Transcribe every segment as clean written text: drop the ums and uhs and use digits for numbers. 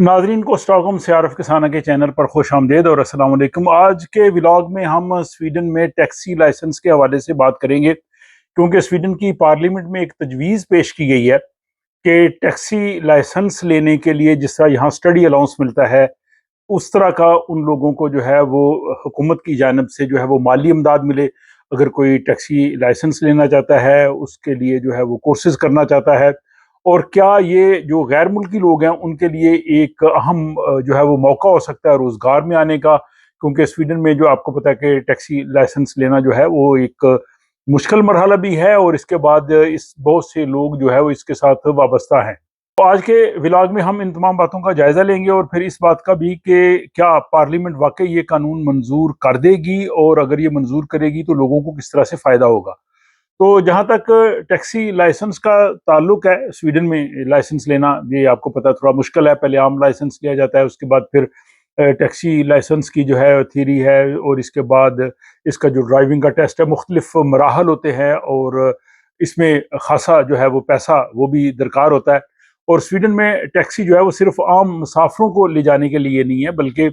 नाजरीन को स्टॉकहोम से आरफ किसाना के चैनल पर खुश आमदेद और अस्सलाम वालेकुम। आज के व्लॉग में हम स्वीडन में टैक्सी लाइसेंस के हवाले से बात करेंगे, क्योंकि स्वीडन की पार्लियामेंट में एक तजवीज़ पेश की गई है कि टैक्सी लाइसेंस लेने के लिए जिस तरह यहाँ स्टडी अलाउंस मिलता है, उस तरह का उन लोगों को जो है वो हुकूमत की जानिब से जो है वो माली इमदाद मिले। अगर कोई टैक्सी लाइसेंस लेना चाहता है, उसके लिए जो है वो कोर्सेज करना चाहता है, और क्या ये जो गैर मुल्की लोग हैं उनके लिए एक अहम जो है वो मौका हो सकता है रोज़गार में आने का, क्योंकि स्वीडन में जो आपको पता है कि टैक्सी लाइसेंस लेना जो है वो एक मुश्किल मरहला भी है, और इसके बाद इस बहुत से लोग जो है वो इसके साथ वाबस्ता हैं। तो आज के व्लॉग में हम इन तमाम बातों का जायज़ा लेंगे, और फिर इस बात का भी कि क्या पार्लियामेंट वाकई ये कानून मंजूर कर देगी, और अगर ये मंजूर करेगी तो लोगों को किस तरह से फ़ायदा होगा। तो जहाँ तक टैक्सी लाइसेंस का ताल्लुक है, स्वीडन में लाइसेंस लेना ये आपको पता थोड़ा मुश्किल है। पहले आम लाइसेंस लिया जाता है, उसके बाद फिर टैक्सी लाइसेंस की जो है थ्योरी है, और इसके बाद इसका जो ड्राइविंग का टेस्ट है, मुख्तलिफ मराहल होते हैं, और इसमें खासा जो है वो पैसा वो भी दरकार होता है। और स्वीडन में टैक्सी जो है वो सिर्फ आम मुसाफरों को ले जाने के लिए नहीं है, बल्कि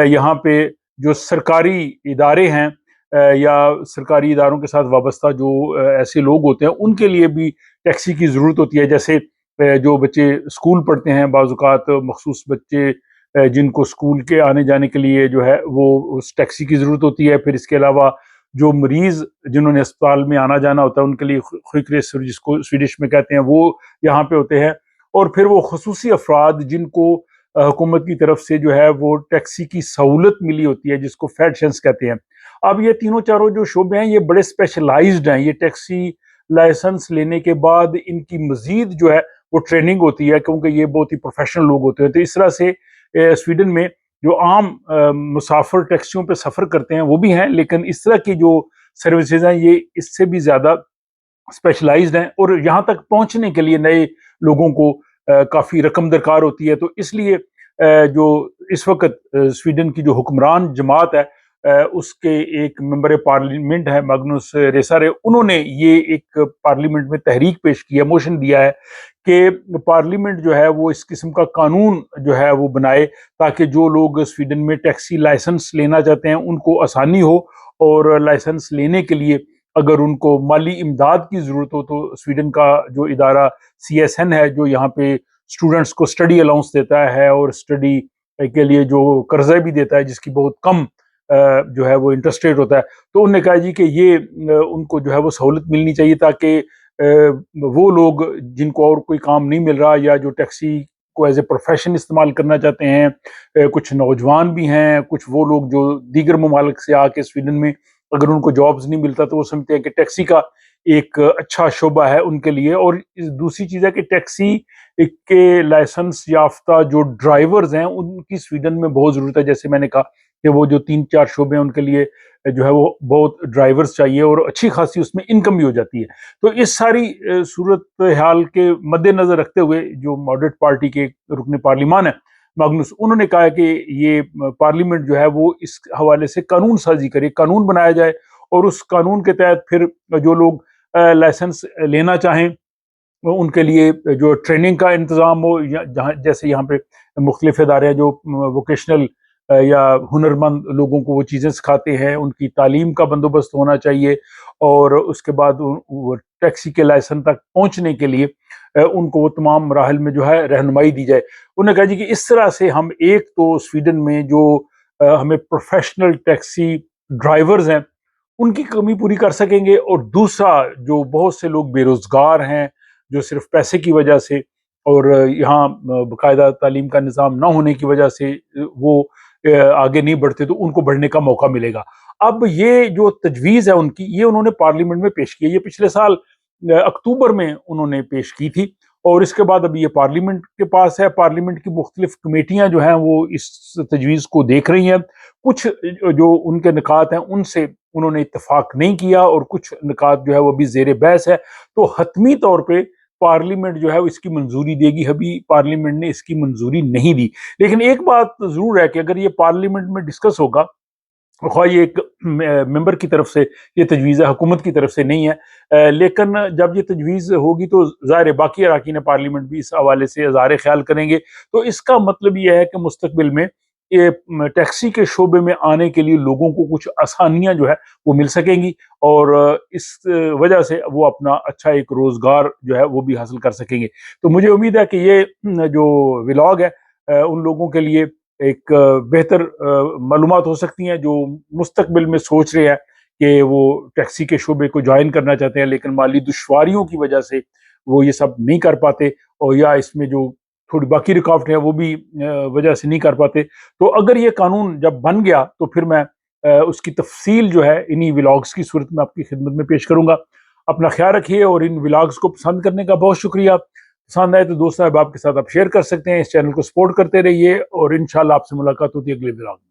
यहाँ पे जो सरकारी इदारे हैं या सरकारी इदारों के साथ वाबस्ता जो ऐसे लोग होते हैं, उनके लिए भी टैक्सी की ज़रूरत होती है। जैसे जो बच्चे स्कूल पढ़ते हैं, बाज़-औक़ात मखसूस बच्चे जिनको स्कूल के आने जाने के लिए जो है वो उस टैक्सी की ज़रूरत होती है। फिर इसके अलावा जो मरीज़ जिन्होंने अस्पताल में आना जाना होता है, उनके लिए ख़ुद जिसको स्वीडिश में कहते हैं, वो यहाँ पे होते हैं। और फिर वो ख़ुसूसी अफ़राद जिनको हुकूमत की तरफ से जो है वो टैक्सी की सहूलत मिली होती है, जिसको फैडशेंस कहते हैं। अब ये तीनों चारों जो शोबे हैं ये बड़े स्पेशलाइज्ड हैं। ये टैक्सी लाइसेंस लेने के बाद इनकी मजीद जो है वो ट्रेनिंग होती है, क्योंकि ये बहुत ही प्रोफेशनल लोग होते हैं। तो इस तरह से स्वीडन में जो आम मुसाफिर टैक्सियों पे सफ़र करते हैं वो भी हैं, लेकिन इस तरह की जो सर्विसेज हैं ये इससे भी ज़्यादा स्पेशलाइज्ड हैं, और यहाँ तक पहुँचने के लिए नए लोगों को काफ़ी रकम दरकार होती है। तो इसलिए जो इस वक्त स्वीडन की जो हुक्मरान जमात है, उसके एक मेंबर पार्लियामेंट है मैग्नुस रेसारे, उन्होंने ये एक पार्लियामेंट में तहरीक पेश की है, मोशन दिया है कि पार्लियामेंट जो है वो इस किस्म का कानून जो है वो बनाए, ताकि जो लोग स्वीडन में टैक्सी लाइसेंस लेना चाहते हैं उनको आसानी हो, और लाइसेंस लेने के लिए अगर उनको माली इमदाद की ज़रूरत हो तो स्वीडन का जो इदारा CSN है, जो यहाँ पे स्टूडेंट्स को स्टडी अलाउंस देता है और स्टडी के लिए जो कर्जा भी देता है, जिसकी बहुत कम जो है वो इंटरेस्ट रेट होता है। तो उन्होंने कहा जी कि ये उनको जो है वो सहूलत मिलनी चाहिए, ताकि वो लोग जिनको और कोई काम नहीं मिल रहा, या जो टैक्सी को एज ए प्रोफेशन इस्तेमाल करना चाहते हैं, कुछ नौजवान भी हैं, कुछ वो लोग जो दीगर ममालिक से आके स्वीडन में अगर उनको जॉब्स नहीं मिलता तो वो समझते हैं कि टैक्सी का एक अच्छा शोबा है उनके लिए। और दूसरी चीज़ है कि टैक्सी के लाइसेंस याफ्ता जो ड्राइवर्स हैं उनकी स्वीडन में बहुत ज़रूरत है। जैसे मैंने कहा कि वो जो 3-4 शोबे हैं उनके लिए जो है वो बहुत ड्राइवर्स चाहिए, और अच्छी खासी उसमें इनकम भी हो जाती है। तो इस सारी सूरत हाल के मद्देनज़र रखते हुए जो मॉडरेट पार्टी के रुकन पार्लिमान है मैग्नुस, उन्होंने कहा कि ये पार्लियामेंट जो है वो इस हवाले से कानून साजी करे, कानून बनाया जाए, और उस कानून के तहत फिर जो लोग लाइसेंस लेना चाहें उनके लिए जो ट्रेनिंग का इंतज़ाम हो, या जहाँ जैसे यहाँ पे मुख्तलिफ इदारे हैं जो वोकेशनल या हुनरमंद लोगों को वो चीज़ें सिखाते हैं, उनकी तालीम का बंदोबस्त होना चाहिए, और उसके बाद वो टैक्सी के लाइसेंस तक पहुँचने के लिए उनको वो तमाम मराहल में जो है रहनुमाई दी जाए। उन्होंने कहा जी कि इस तरह से हम एक तो स्वीडन में जो हमें प्रोफेशनल टैक्सी ड्राइवर्स हैं उनकी कमी पूरी कर सकेंगे, और दूसरा जो बहुत से लोग बेरोजगार हैं जो सिर्फ पैसे की वजह से और यहाँ बाकायदा तालीम का निज़ाम ना होने की वजह से वो आगे नहीं बढ़ते, तो उनको बढ़ने का मौका मिलेगा। अब ये जो तजवीज़ है उनकी, ये उन्होंने पार्लियामेंट में पेश की है। ये पिछले साल अक्टूबर में उन्होंने पेश की थी, और इसके बाद अभी ये पार्लियामेंट के पास है। पार्लियामेंट की मुख्तलिफ कमेटियाँ जो हैं वो इस तजवीज़ को देख रही हैं। कुछ जो उनके निकात हैं उनसे उन्होंने इत्तेफाक नहीं किया, और कुछ निकात जो है वो अभी ज़ेर बहस है। तो हतमी तौर पे पार्लियामेंट जो है वो इसकी मंजूरी देगी। अभी पार्लियामेंट ने इसकी मंजूरी नहीं दी, लेकिन एक बात ज़रूर है कि अगर ये पार्लियामेंट में डिस्कस होगा خواہ یہ ایک ممبر کی طرف سے یہ تجویز ہے، حکومت کی طرف سے نہیں ہے، لیکن جب یہ تجویز ہوگی تو ظاہر ہے باقی اراکین پارلیمنٹ بھی اس حوالے سے اظہار خیال کریں گے۔ تو اس کا مطلب یہ ہے کہ مستقبل میں یہ ٹیکسی کے شعبے میں آنے کے لیے لوگوں کو کچھ آسانیاں جو ہے وہ مل سکیں گی، اور اس وجہ سے وہ اپنا اچھا ایک روزگار جو ہے وہ بھی حاصل کر سکیں گے۔ تو مجھے امید ہے کہ یہ جو ولاگ ہے ان لوگوں کے لیے ایک بہتر معلومات ہو سکتی ہیں جو مستقبل میں سوچ رہے ہیں کہ وہ ٹیکسی کے شعبے کو جوائن کرنا چاہتے ہیں، لیکن مالی دشواریوں کی وجہ سے وہ یہ سب نہیں کر پاتے، اور یا اس میں جو تھوڑی باقی رکاوٹیں ہیں وہ بھی وجہ سے نہیں کر پاتے۔ تو اگر یہ قانون جب بن گیا تو پھر میں اس کی تفصیل جو ہے انہی ولاگز کی صورت میں آپ کی خدمت میں پیش کروں گا۔ اپنا خیال رکھیے، اور ان ولاگز کو پسند کرنے کا بہت شکریہ۔ پسند آئے تو دوست احباب کے ساتھ آپ شیئر کر سکتے ہیں، اس چینل کو سپورٹ کرتے رہیے، اور انشاءاللہ آپ سے ملاقات ہوتی ہے اگلے ولاگ میں۔